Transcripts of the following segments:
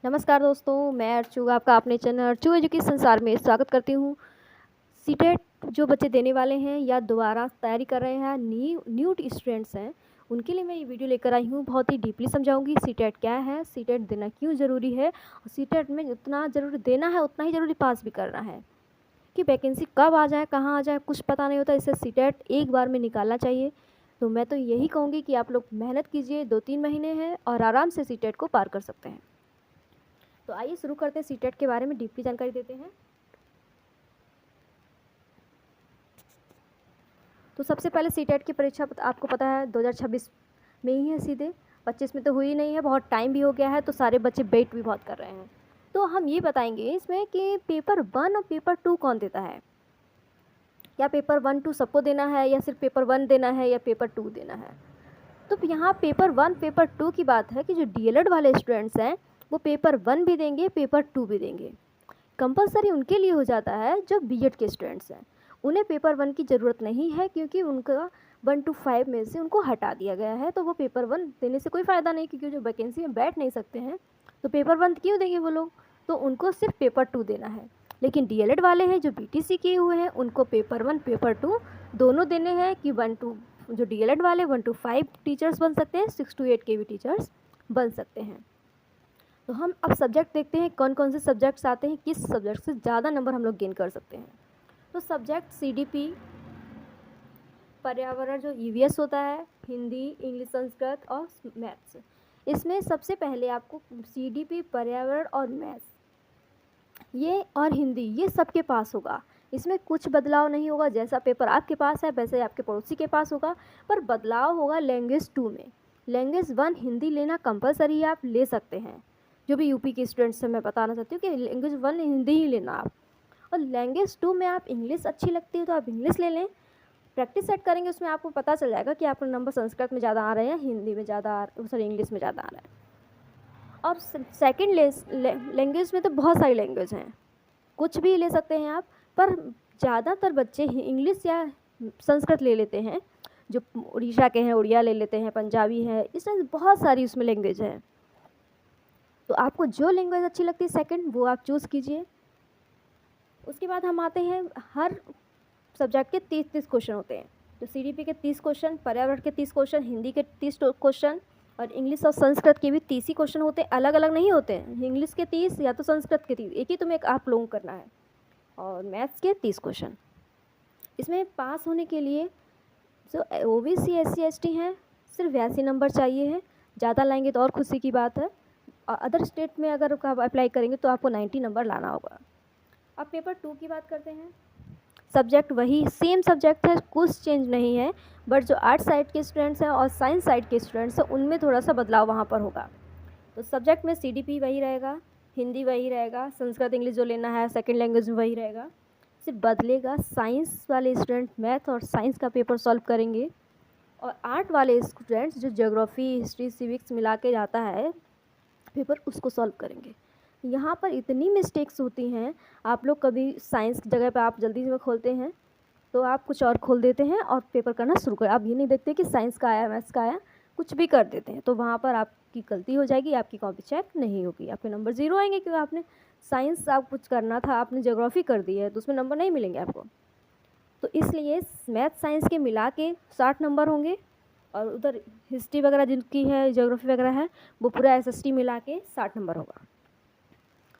नमस्कार दोस्तों, मैं अर्चू आपका अपने चैनल अर्चू एजुकेशन संसार में स्वागत करती हूँ। सीटेट जो बच्चे देने वाले हैं या दोबारा तैयारी कर रहे हैं, न्यू स्टूडेंट्स हैं, उनके लिए मैं ये वीडियो लेकर आई हूँ। बहुत ही डीपली समझाऊंगी सीटेट क्या है, सीटेट देना क्यों ज़रूरी है और सीटेट में जितना ज़रूरी देना है उतना ही ज़रूरी पास भी करना है। कि वैकेंसी कब आ जाए, कहाँ आ जाए, कुछ पता नहीं होता। इससे सीटेट एक बार में निकालना चाहिए। तो मैं तो यही कहूँगी कि आप लोग मेहनत कीजिए, 2-3 महीने हैं और आराम से सीटेट को पार कर सकते हैं। तो आइए शुरू करते हैं, सीटेट के बारे में डीपली जानकारी देते हैं। तो सबसे पहले सीटेट की परीक्षा आपको पता है 2026 में ही है, सीधे 25 में तो हुई नहीं है, बहुत टाइम भी हो गया है, तो सारे बच्चे वेट भी बहुत कर रहे हैं। तो हम ये बताएंगे इसमें कि पेपर 1 और पेपर 2 कौन देता है। क्या पेपर 1-2 सबको देना है या सिर्फ पेपर 1 देना है या पेपर 2 देना है। तो यहाँ पेपर 1 पेपर 2 की बात है कि जो डीएलएड वाले स्टूडेंट्स हैं वो पेपर 1 भी देंगे, पेपर 2 भी देंगे। कंपलसरी उनके लिए हो जाता है जो बीएड के स्टूडेंट्स हैं, उन्हें पेपर 1 की ज़रूरत नहीं है क्योंकि उनका 1 to 5 में से उनको हटा दिया गया है। तो वो पेपर 1 देने से कोई फ़ायदा नहीं, क्योंकि जो वैकेंसी में बैठ नहीं सकते हैं तो पेपर 1 क्यों देंगे वो लोग। तो उनको सिर्फ पेपर 2 देना है। लेकिन डीएलएड वाले हैं जो बीटीसी किए हुए हैं उनको पेपर 1 पेपर 2 दोनों देने हैं कि 1 to जो डीएलएड वाले 1 to 5 टीचर्स बन सकते हैं, 6 to 8 के भी टीचर्स बन सकते हैं। तो हम अब सब्जेक्ट देखते हैं कौन कौन से सब्जेक्ट्स आते हैं, किस सब्जेक्ट से ज़्यादा नंबर हम लोग गेन कर सकते हैं। तो सब्जेक्ट सीडीपी, पर्यावरण जो ईवीएस होता है, हिंदी, इंग्लिश, संस्कृत और मैथ्स। इसमें सबसे पहले आपको सीडीपी, पर्यावरण और मैथ्स ये और हिंदी ये सबके पास होगा। इसमें कुछ बदलाव नहीं होगा, जैसा पेपर आपके पास है वैसे आपके पड़ोसी के पास होगा, पर बदलाव होगा लैंग्वेज 2 में। लैंग्वेज 1 हिंदी लेना कंपलसरी है, आप ले सकते हैं। जो भी यूपी के स्टूडेंट्स से मैं बताना चाहती हूँ कि लैंग्वेज 1 हिंदी ही लेना आप। और लैंग्वेज 2 में आप इंग्लिश अच्छी लगती है तो आप इंग्लिश ले लें। प्रैक्टिस सेट करेंगे उसमें आपको पता चल जाएगा कि आपके नंबर संस्कृत में ज़्यादा आ रहे हैं, हिंदी में ज़्यादा सॉरी इंग्लिश में ज़्यादा आ रहा है। और सेकेंड लैंग्वेज में तो बहुत सारी लैंग्वेज हैं, कुछ भी ले सकते हैं आप, पर ज़्यादातर बच्चे इंग्लिश या संस्कृत ले लेते हैं। जो उड़ीसा के हैं उड़िया ले लेते हैं, पंजाबी है, इस तरह बहुत सारी उसमें लैंग्वेज है। तो आपको जो लैंग्वेज अच्छी लगती है सेकंड वो आप चूज़ कीजिए। उसके बाद हम आते हैं, हर सब्जेक्ट के 30-30 क्वेश्चन होते हैं। तो सीडीपी के 30 क्वेश्चन, पर्यावरण के 30 क्वेश्चन, हिंदी के 30 क्वेश्चन और इंग्लिश और संस्कृत के भी 30 ही क्वेश्चन होते हैं, अलग अलग नहीं होते हैं। इंग्लिश के 30 या तो संस्कृत के 30, एक ही तुम्हें आप लोगों को करना है। और मैथ्स के 30 क्वेश्चन। इसमें पास होने के लिए जो ओबीसी एससी एसटी हैं सिर्फ 82 नंबर चाहिए है, ज़्यादा लाएंगे तो और खुशी की बात है। और अदर स्टेट में अगर आप अप्लाई करेंगे तो आपको 90 नंबर लाना होगा। अब पेपर 2 की बात करते हैं। सब्जेक्ट वही सेम सब्जेक्ट है, कुछ चेंज नहीं है, बट जो आर्ट साइड के स्टूडेंट्स हैं और साइंस साइड के स्टूडेंट्स हैं उनमें थोड़ा सा बदलाव वहाँ पर होगा। तो सब्जेक्ट में सीडीपी वही रहेगा, हिंदी वही रहेगा, संस्कृत इंग्लिश जो लेना है सेकंड लैंग्वेज में वही रहेगा। सिर्फ बदलेगा, साइंस वाले स्टूडेंट मैथ और साइंस का पेपर सॉल्व करेंगे और आर्ट वाले स्टूडेंट्स जो ज्योग्राफी, हिस्ट्री, सिविक्स मिला के जाता है पेपर उसको सॉल्व करेंगे। यहाँ पर इतनी मिस्टेक्स होती हैं, आप लोग कभी साइंस की जगह पे आप जल्दी में खोलते हैं तो आप कुछ और खोल देते हैं और पेपर करना शुरू करें। आप ये नहीं देखते कि साइंस का आया, मैथ्स का आया, कुछ भी कर देते हैं, तो वहाँ पर आपकी गलती हो जाएगी, आपकी कॉपी चेक नहीं होगी, आपके नंबर 0 आएंगे। क्योंकि आपने साइंस आप कुछ करना था, आपने ज्योग्राफी कर दी है तो उसमें नंबर नहीं मिलेंगे आपको। तो इसलिए मैथ साइंस के मिला के 60 नंबर होंगे और उधर हिस्ट्री वगैरह जिनकी है, ज्योग्राफी वगैरह है, वो पूरा एसएसटी मिला के 60 नंबर होगा।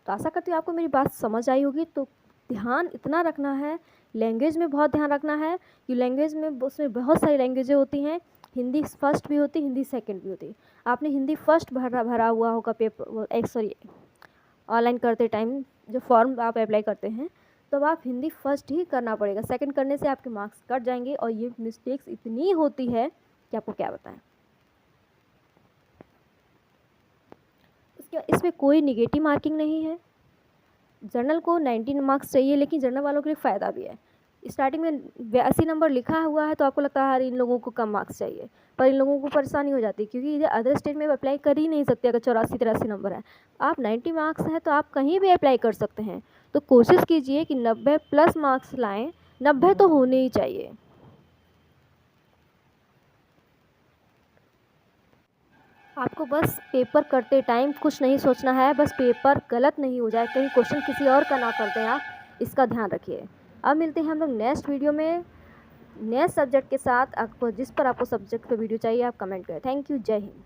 तो आशा करती हूँ आपको मेरी बात समझ आई होगी। तो ध्यान इतना रखना है, लैंग्वेज में बहुत ध्यान रखना है कि लैंग्वेज में उसमें बहुत सारी लैंग्वेजें होती हैं। हिंदी फर्स्ट भी होती, हिंदी सेकंड भी होती। आपने हिंदी फर्स्ट भरा हुआ होगा पेपर, सॉरी ऑनलाइन करते टाइम जो फॉर्म आप अप्लाई करते हैं, तो अब आप हिंदी फर्स्ट ही करना पड़ेगा। सेकंड करने से आपके मार्क्स कट जाएंगे और ये मिस्टेक्स इतनी होती है कि आपको क्या बताएं। इसमें कोई निगेटिव मार्किंग नहीं है। जर्नल को 19 मार्क्स चाहिए, लेकिन जर्नल वालों के लिए फ़ायदा भी है। स्टार्टिंग में 82 नंबर लिखा हुआ है तो आपको लगता है यार इन लोगों को कम मार्क्स चाहिए, पर इन लोगों को परेशानी हो जाती है क्योंकि ये अदर स्टेट में अप्लाई कर ही नहीं सकते। अगर 84-83 नंबर है, आप 90 मार्क्स हैं तो आप कहीं भी अप्लाई कर सकते हैं। तो कोशिश कीजिए कि 90+ मार्क्स लाएँ, 90 तो होने ही चाहिए। आपको बस पेपर करते टाइम कुछ नहीं सोचना है, बस पेपर गलत नहीं हो जाए, कहीं क्वेश्चन किसी और का ना कर दें आप, इसका ध्यान रखिए। अब मिलते हैं हम लोग नेक्स्ट वीडियो में नए सब्जेक्ट के साथ। आपको जिस पर आपको सब्जेक्ट पर वीडियो चाहिए आप कमेंट करें। Thank you. जय हिंद।